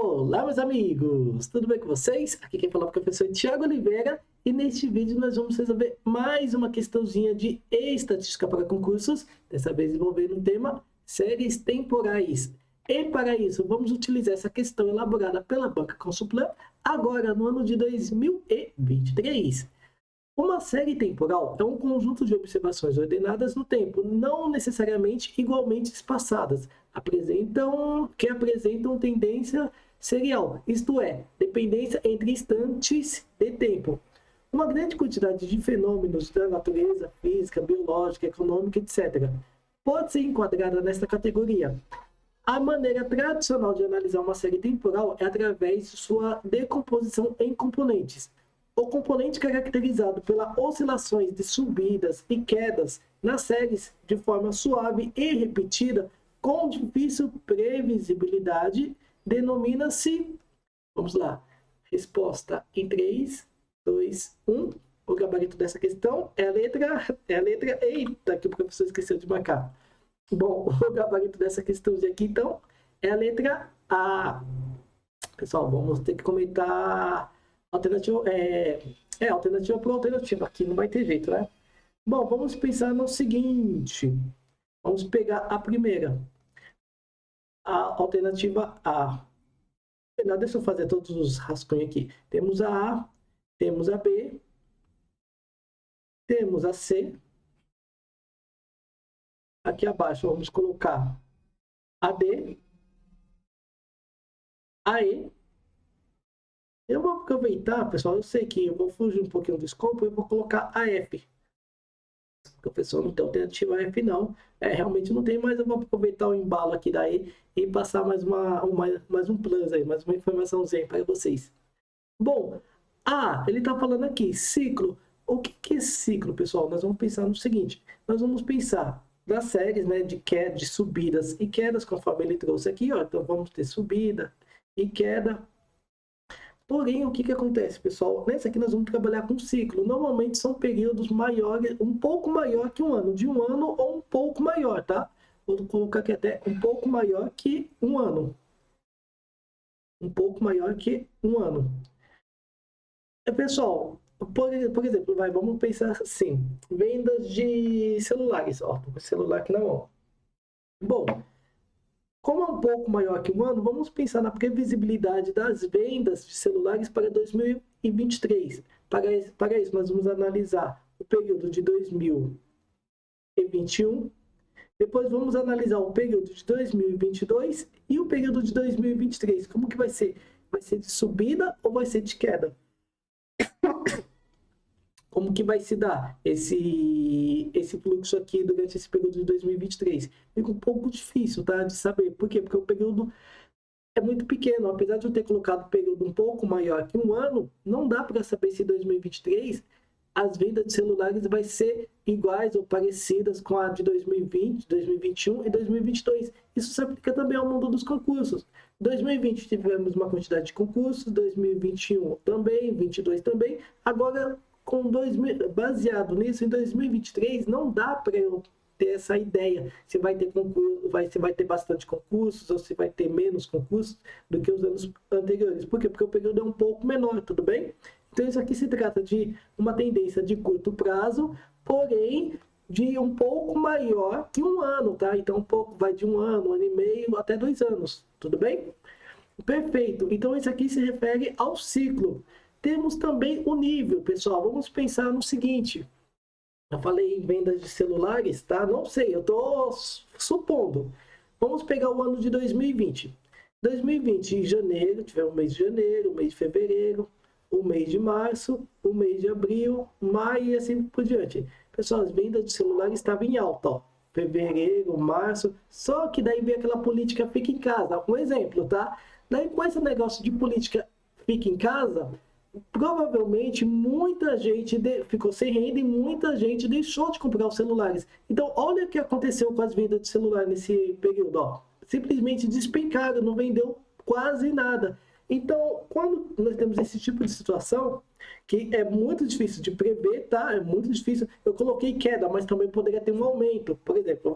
Olá, meus amigos! Tudo bem com vocês? Aqui quem fala é o professor Thiago Oliveira e neste vídeo nós vamos resolver mais uma questãozinha de estatística para concursos, dessa vez envolvendo o tema séries temporais. E para isso, vamos utilizar essa questão elaborada pela Banca Consulplan agora no ano de 2023. Uma série temporal é um conjunto de observações ordenadas no tempo, não necessariamente igualmente espaçadas, que apresentam tendência serial, isto é, dependência entre instantes de tempo. Uma grande quantidade de fenômenos da natureza física, biológica, econômica, etc., pode ser enquadrada nesta categoria. A maneira tradicional de analisar uma série temporal é através de sua decomposição em componentes. O componente caracterizado pelas oscilações de subidas e quedas nas séries de forma suave e repetida, com difícil previsibilidade, denomina-se... Vamos lá. Resposta em 3, 2, 1. O gabarito dessa questão é a letra... Eita, que o professor esqueceu de marcar. Bom, o gabarito dessa questãozinha aqui, então, é a letra A. Pessoal, vamos ter que comentar... Alternativa por alternativa, aqui não vai ter jeito, né? Bom, vamos pensar no seguinte. Vamos pegar a primeira. A alternativa A. Deixa eu fazer todos os rascunhos aqui. Temos a A, temos a B, temos a C. Aqui abaixo vamos colocar a D, a E. Eu vou aproveitar, pessoal, eu sei que eu vou fugir um pouquinho do escopo e vou colocar a F. O professor não tem alternativa F, não. Realmente não tem, mas eu vou aproveitar o embalo aqui daí e passar mais um plus aí, mais uma informaçãozinha para vocês. Bom, ele está falando aqui, ciclo. O que é ciclo, pessoal? Nós vamos pensar no seguinte, nós vamos pensar das séries, né, de subidas e quedas, conforme ele trouxe aqui, ó. Então vamos ter subida e queda. Porém, o que acontece, pessoal? Nessa aqui nós vamos trabalhar com ciclo. Normalmente são períodos maiores, um pouco maior que um ano. De um ano ou um pouco maior, tá? Vou colocar aqui até um pouco maior que um ano. Um pouco maior que um ano. Pessoal, por exemplo, vamos pensar assim. Vendas de celulares. Ó, tô com o celular aqui na mão. Bom... Como é um pouco maior que um ano, vamos pensar na previsibilidade das vendas de celulares para 2023. Para isso, nós vamos analisar o período de 2021, depois vamos analisar o período de 2022 e o período de 2023. Como que vai ser? Vai ser de subida ou vai ser de queda? Como que vai se dar esse fluxo aqui durante esse período de 2023? Fica um pouco difícil, tá, de saber. Por quê? Porque o período é muito pequeno. Apesar de eu ter colocado um período um pouco maior que um ano, não dá para saber se em 2023 as vendas de celulares vai ser iguais ou parecidas com a de 2020, 2021 e 2022. Isso se aplica também ao mundo dos concursos. 2020 tivemos uma quantidade de concursos, 2021 também, 2022 também. Agora... baseado nisso, em 2023, não dá para eu ter essa ideia se vai ter concurso, se vai ter bastante concursos ou se vai ter menos concursos do que os anos anteriores. Por quê? Porque o período é um pouco menor, tudo bem? Então, isso aqui se trata de uma tendência de curto prazo, porém, de um pouco maior que um ano, tá? Então, vai de um ano e meio, até 2 anos, tudo bem? Perfeito. Então, isso aqui se refere ao ciclo. Temos também o nível, pessoal. Vamos pensar no seguinte. Eu falei em vendas de celulares, tá? Não sei, eu estou supondo. Vamos pegar o ano de 2020. 2020, em janeiro, tivemos o mês de janeiro, o mês de fevereiro, o mês de março, o mês de abril, maio e assim por diante. Pessoal, as vendas de celulares estavam em alta, ó. Fevereiro, março, só que daí veio aquela política fica em casa. Um exemplo, tá? Daí com esse negócio de política fica em casa... provavelmente muita gente ficou sem renda e muita gente deixou de comprar os celulares. Então, olha o que aconteceu com as vendas de celular nesse período. Ó. Simplesmente despencaram, não vendeu quase nada. Então, quando nós temos esse tipo de situação, que é muito difícil de prever, tá? É muito difícil. Eu coloquei queda, mas também poderia ter um aumento. Por exemplo,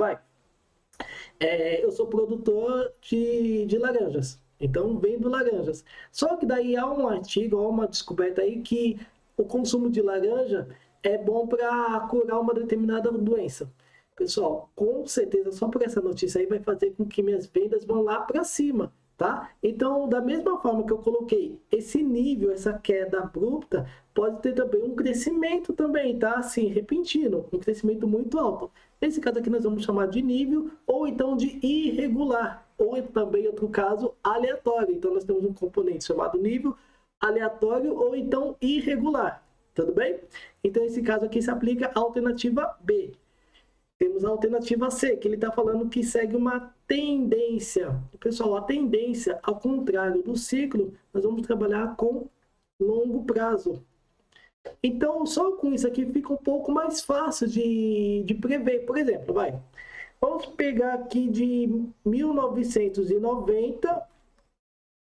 eu sou produtor de laranjas. Então, vendo laranjas. Só que daí há um artigo, há uma descoberta aí que o consumo de laranja é bom para curar uma determinada doença. Pessoal, com certeza, só por essa notícia aí vai fazer com que minhas vendas vão lá para cima, tá? Então, da mesma forma que eu coloquei esse nível, essa queda abrupta, pode ter também um crescimento também, tá? Assim, repentino, um crescimento muito alto. Nesse caso aqui nós vamos chamar de nível ou então de irregular, ou também outro caso, aleatório. Então nós temos um componente chamado nível, aleatório ou então irregular, tudo bem? Então esse caso aqui se aplica à alternativa B. Temos a alternativa C, que ele está falando que segue uma tendência. Pessoal, a tendência, ao contrário do ciclo, nós vamos trabalhar com longo prazo. Então, só com isso aqui fica um pouco mais fácil de prever. Por exemplo, vamos pegar aqui de 1990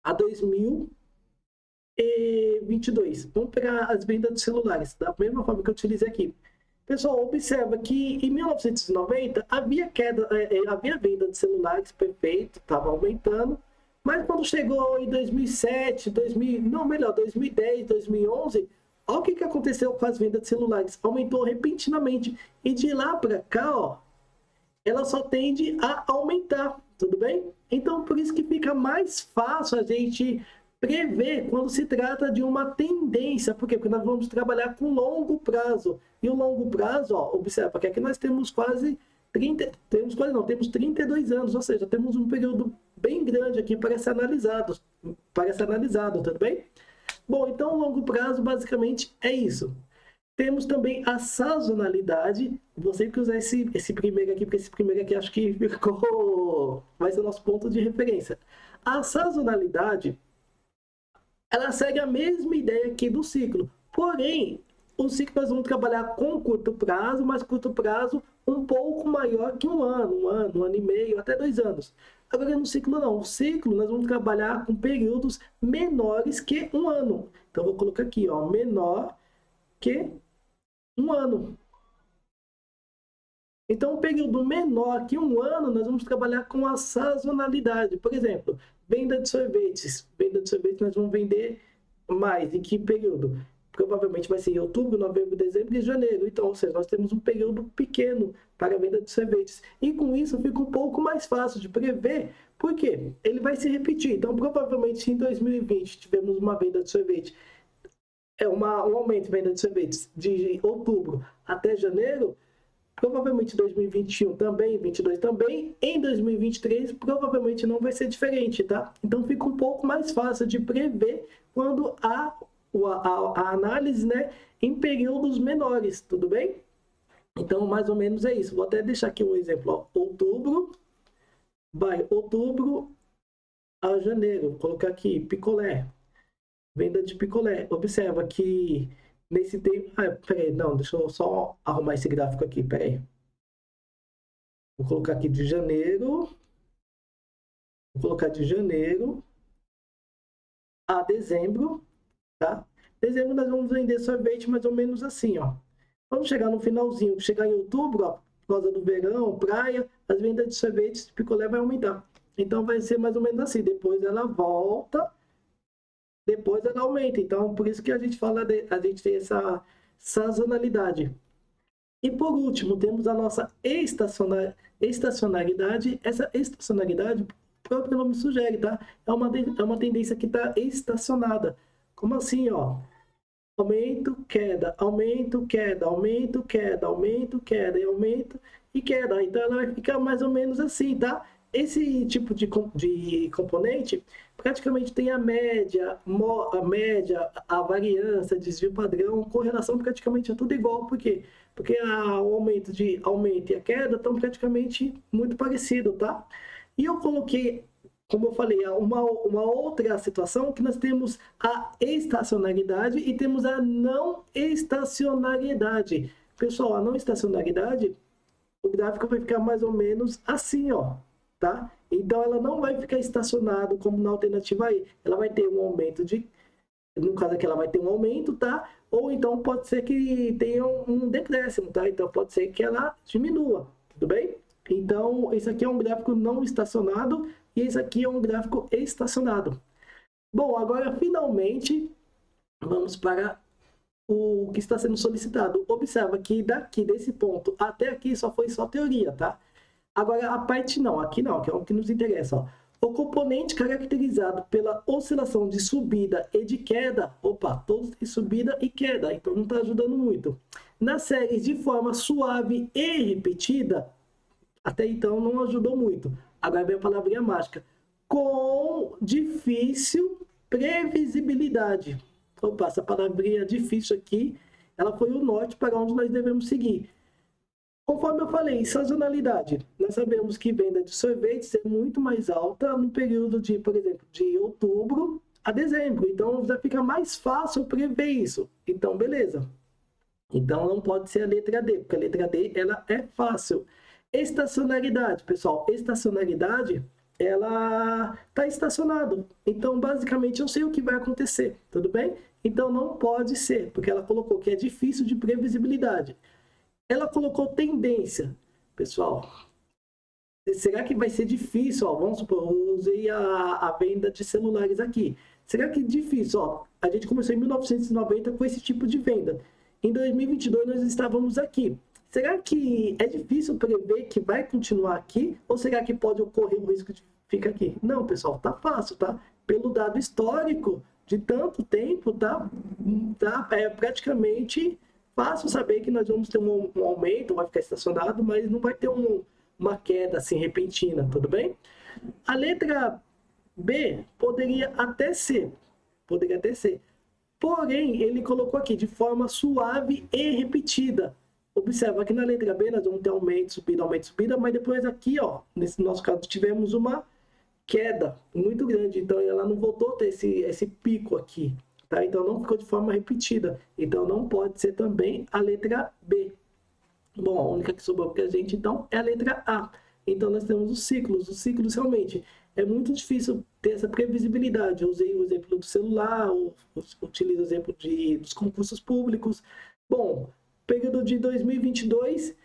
a 2022. Vamos pegar as vendas de celulares, da mesma forma que eu utilizei aqui. Pessoal, observa que em 1990 havia queda, havia venda de celulares, perfeito, estava aumentando, mas quando chegou em 2007, 2010, 2011, olha o que aconteceu com as vendas de celulares, aumentou repentinamente, e de lá para cá, ó, ela só tende a aumentar, tudo bem? Então, por isso que fica mais fácil a gente prever quando se trata de uma tendência. Por quê? Porque nós vamos trabalhar com longo prazo. E o longo prazo, ó, observa que aqui nós temos temos 32 anos, ou seja, temos um período bem grande aqui para ser analisado, tudo bem? Bom, então o longo prazo basicamente é isso. Temos também a sazonalidade. Vou sempre usar esse primeiro aqui, porque esse primeiro aqui acho que vai ser o nosso ponto de referência. A sazonalidade, ela segue a mesma ideia aqui do ciclo. Porém, o ciclo nós vamos trabalhar com curto prazo, mas curto prazo um pouco maior que um ano e meio, até 2 anos. Agora, no ciclo não. O ciclo nós vamos trabalhar com períodos menores que um ano. Então, vou colocar aqui, ó, menor que um ano. Então, um período menor que um ano, nós vamos trabalhar com a sazonalidade. Por exemplo, venda de sorvetes. Venda de sorvetes nós vamos vender mais. Em que período? Provavelmente vai ser em outubro, novembro, dezembro e janeiro. Então, ou seja, nós temos um período pequeno para a venda de sorvetes. E com isso fica um pouco mais fácil de prever. Por quê? Ele vai se repetir. Então, provavelmente, se em 2020 tivemos uma venda de sorvete, um aumento de venda de sorvetes de outubro até janeiro, provavelmente 2021 também, 2022 também, em 2023 provavelmente não vai ser diferente, tá? Então fica um pouco mais fácil de prever quando há a análise, né, em períodos menores, tudo bem? Então mais ou menos é isso. Vou até deixar aqui um exemplo, ó. Outubro a janeiro, vou colocar aqui picolé. Venda de picolé. Observa que nesse tempo... peraí, não, deixa eu só arrumar esse gráfico aqui, peraí. Vou colocar aqui de janeiro. Vou colocar de janeiro a dezembro, tá? Dezembro nós vamos vender sorvete mais ou menos assim, ó. Vamos chegar no finalzinho, chegar em outubro, ó, por causa do verão, praia, as vendas de sorvetes de picolé vai aumentar. Então vai ser mais ou menos assim. Depois ela volta... depois ela aumenta. Então, por isso que a gente fala, a gente tem essa sazonalidade. E por último, temos a nossa estacionalidade. Essa estacionalidade, o próprio nome sugere, tá? É uma tendência que está estacionada. Como assim, ó? Aumento, queda, aumento, queda, aumento, queda, aumento, queda, e aumento e queda. Então, ela vai ficar mais ou menos assim, tá? Esse tipo de componente praticamente tem a média, a variância, desvio padrão, correlação praticamente é tudo igual. Por quê? Porque o aumento e a queda estão praticamente muito parecidos, tá? E eu coloquei, como eu falei, uma outra situação que nós temos a estacionalidade e temos a não estacionalidade. Pessoal, a não estacionalidade, o gráfico vai ficar mais ou menos assim, ó. Tá? Então ela não vai ficar estacionada como na alternativa aí. Ela vai ter um aumento no caso aqui ela vai ter um aumento, tá? Ou então pode ser que tenha um decréscimo, tá? Então pode ser que ela diminua, tudo bem? Então esse aqui é um gráfico não estacionado e esse aqui é um gráfico estacionado. Bom, agora finalmente vamos para o que está sendo solicitado. Observa que daqui desse ponto até aqui só foi só teoria, tá? Agora a parte não, aqui não, que é o que nos interessa, ó. O componente caracterizado pela oscilação de subida e de queda, opa, todos têm subida e queda, então não está ajudando muito. Nas séries de forma suave e repetida, até então não ajudou muito. Agora vem a palavrinha mágica. Com difícil previsibilidade. Opa, essa palavrinha difícil aqui, ela foi o norte para onde nós devemos seguir. Conforme eu falei, sazonalidade. Nós sabemos que venda de sorvetes é muito mais alta no período de, por exemplo, de outubro a dezembro. Então, já fica mais fácil prever isso. Então, beleza. Então, não pode ser a letra D, porque a letra D, ela é fácil. Estacionalidade, pessoal. Estacionalidade, ela está estacionado. Então, basicamente, eu sei o que vai acontecer, tudo bem? Então, não pode ser, porque ela colocou que é difícil de previsibilidade. Ela colocou tendência, pessoal. Será que vai ser difícil? Ó, vamos supor, eu usei a venda de celulares aqui. Será que é difícil? Ó, a gente começou em 1990 com esse tipo de venda. Em 2022 nós estávamos aqui. Será que é difícil prever que vai continuar aqui? Ou será que pode ocorrer o risco de ficar aqui? Não, pessoal, tá fácil, tá? Pelo dado histórico de tanto tempo, tá praticamente fácil saber que nós vamos ter um aumento, vai ficar estacionado, mas não vai ter uma queda assim repentina, tudo bem? A letra B poderia até ser, porém ele colocou aqui de forma suave e repetida. Observa que na letra B nós vamos ter aumento, subida, mas depois aqui, ó, nesse nosso caso tivemos uma queda muito grande, então ela não voltou a ter esse pico aqui. Tá? Então, não ficou de forma repetida. Então, não pode ser também a letra B. Bom, a única que sobrou para a gente, então, é a letra A. Então, nós temos os ciclos. Os ciclos, realmente, é muito difícil ter essa previsibilidade. Eu usei o exemplo do celular, utilizo o exemplo dos concursos públicos. Bom, período de 2022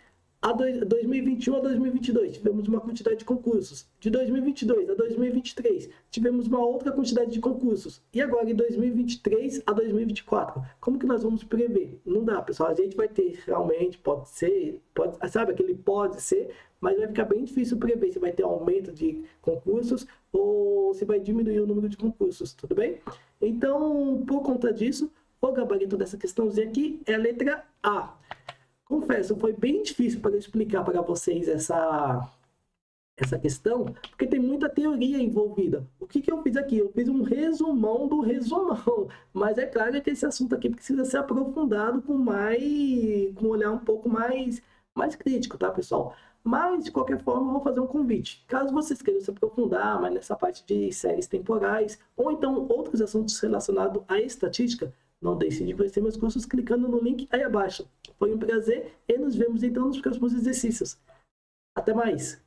a 2021 a 2022, tivemos uma quantidade de concursos. De 2022 a 2023, tivemos uma outra quantidade de concursos. E agora, em 2023 a 2024, como que nós vamos prever? Não dá, pessoal. A gente vai ter, realmente, pode ser, sabe, aquele pode ser, mas vai ficar bem difícil prever se vai ter aumento de concursos ou se vai diminuir o número de concursos, tudo bem? Então, por conta disso, o gabarito dessa questãozinha aqui é a letra A. Confesso, foi bem difícil para eu explicar para vocês essa questão, porque tem muita teoria envolvida. O que eu fiz aqui? Eu fiz um resumão do resumão, mas é claro que esse assunto aqui precisa ser aprofundado com um olhar um pouco mais crítico, tá, pessoal? Mas, de qualquer forma, eu vou fazer um convite. Caso vocês queiram se aprofundar mais nessa parte de séries temporais, ou então outros assuntos relacionados à estatística, não deixe de conhecer meus cursos clicando no link aí abaixo. Foi um prazer e nos vemos então nos próximos exercícios. Até mais!